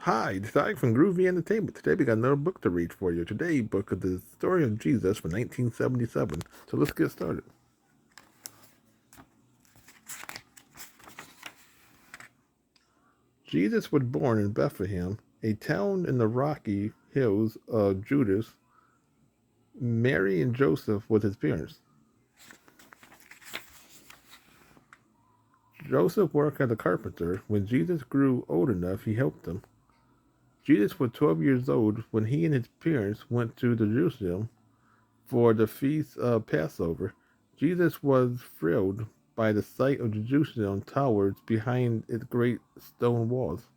Hi, it's Ike from Groovy Entertainment. Today we got another book to read for you. Today, book of the story of Jesus from 1977. So let's get started. Jesus was born in Bethlehem, a town in the rocky hills of Judah. Mary and Joseph were his parents. Joseph worked as a carpenter. When Jesus grew old enough, he helped him. Jesus was 12 years old when he and his parents went to Jerusalem for the feast of Passover. Jesus was thrilled by the sight of Jerusalem towers behind its great stone walls.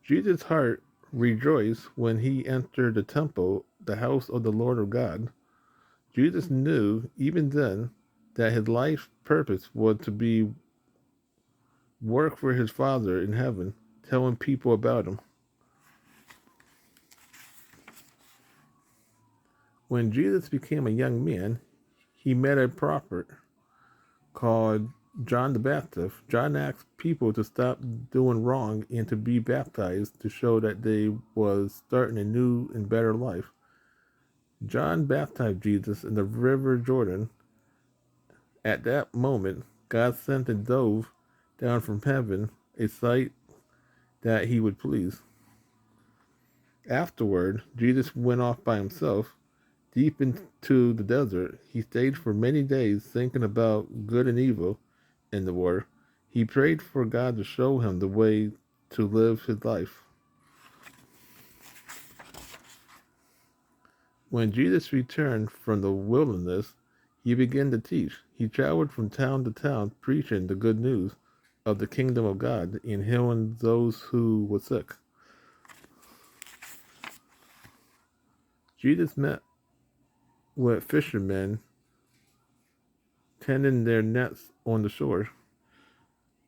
Jesus' heart rejoiced when he entered the temple, the house of the Lord of God. Jesus knew, even then, that his life's purpose was to be work for his Father in heaven, telling people about him. When Jesus became a young man, he met a prophet called John the Baptist. John asked people to stop doing wrong and to be baptized to show that they was starting a new and better life. John baptized Jesus in the river Jordan. At that moment, God sent a dove down from heaven, a sight that he would please. Afterward, Jesus went off by himself deep into the desert. He stayed for many days thinking about good and evil in the war. He prayed for God to show him the way to live his life. When Jesus returned from the wilderness, he began to teach. He traveled from town to town preaching the good news of the kingdom of God and healing those who were sick. Jesus met with fishermen tending their nets on the shore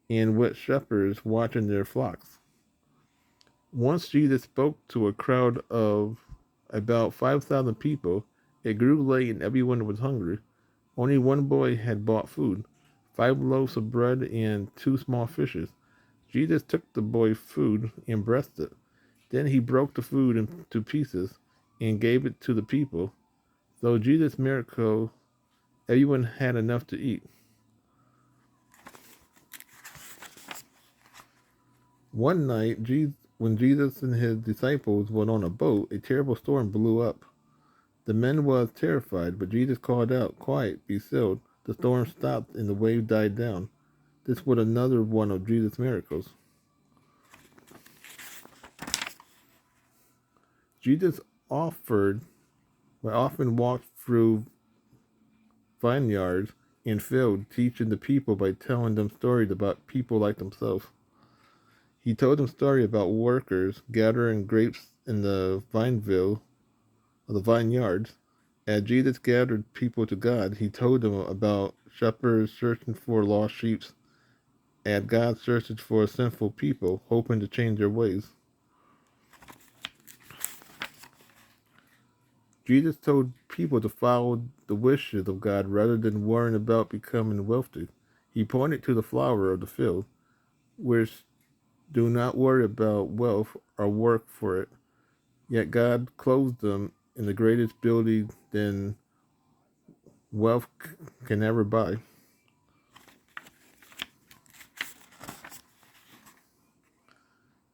and with shepherds watching their flocks. Once Jesus spoke to a crowd of about 5,000 people. It grew late and everyone was hungry. Only one boy had bought food, 5 loaves of bread and 2 small fishes. Jesus took the boy's food and blessed it. Then he broke the food into pieces and gave it to the people. Though Jesus' miracle, everyone had enough to eat. One night, when Jesus and his disciples were on a boat, a terrible storm blew up. The men was terrified, but Jesus called out, "Quiet, be still." The storm stopped and the wave died down. This was another one of Jesus' miracles. Jesus offered, often walked through vineyards and fields, teaching the people by telling them stories about people like themselves. He told them stories about workers gathering grapes in the vineyards. As Jesus gathered people to God, he told them about shepherds searching for lost sheep, and God searches for sinful people, hoping to change their ways. Jesus told people to follow the wishes of God rather than worrying about becoming wealthy. He pointed to the flower of the field, which do not worry about wealth or work for it. Yet God clothes them in the greatest beauty than wealth can ever buy.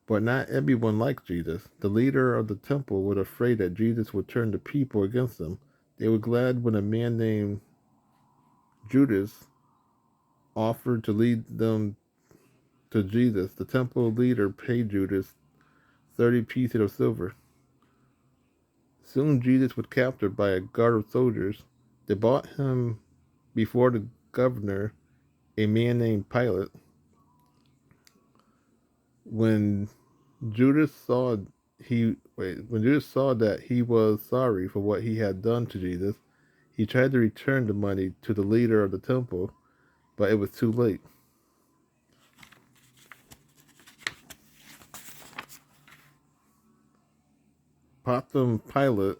But not everyone liked Jesus. The leader of the temple was afraid that Jesus would turn the people against them. They were glad when a man named Judas offered to lead them to Jesus. The temple leader paid Judas 30 pieces of silver. Soon Jesus was captured by a guard of soldiers. They brought him before the governor, a man named Pilate. When Judas saw when Judas saw that he was sorry for what he had done to Jesus, he tried to return the money to the leader of the temple, but it was too late. Pontius Pilate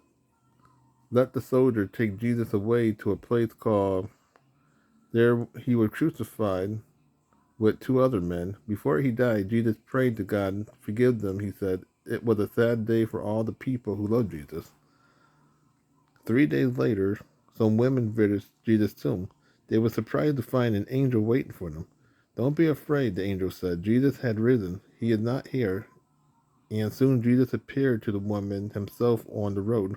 let the soldier take Jesus away to a place called there he was crucified with two other men. Before he died, Jesus prayed to God, forgive them, he said. It was a sad day for all the people who loved Jesus. 3 days later, some women visited Jesus' tomb. They were surprised to find an angel waiting for them. Don't be afraid, the angel said. Jesus had risen. He is not here. And soon Jesus appeared to the woman himself on the road.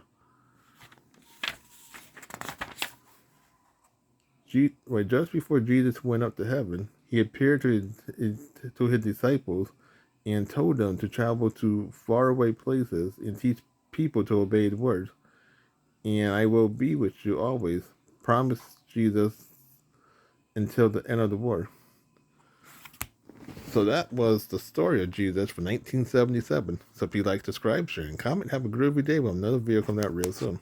Just before Jesus went up to heaven, he appeared to his disciples and told them to travel to faraway places and teach people to obey his words. And I will be with you always, promised Jesus, until the end of the war. So that was the story of Jesus from 1977. So if you like, subscribe, share, and comment. Have a groovy day with another video coming out real soon.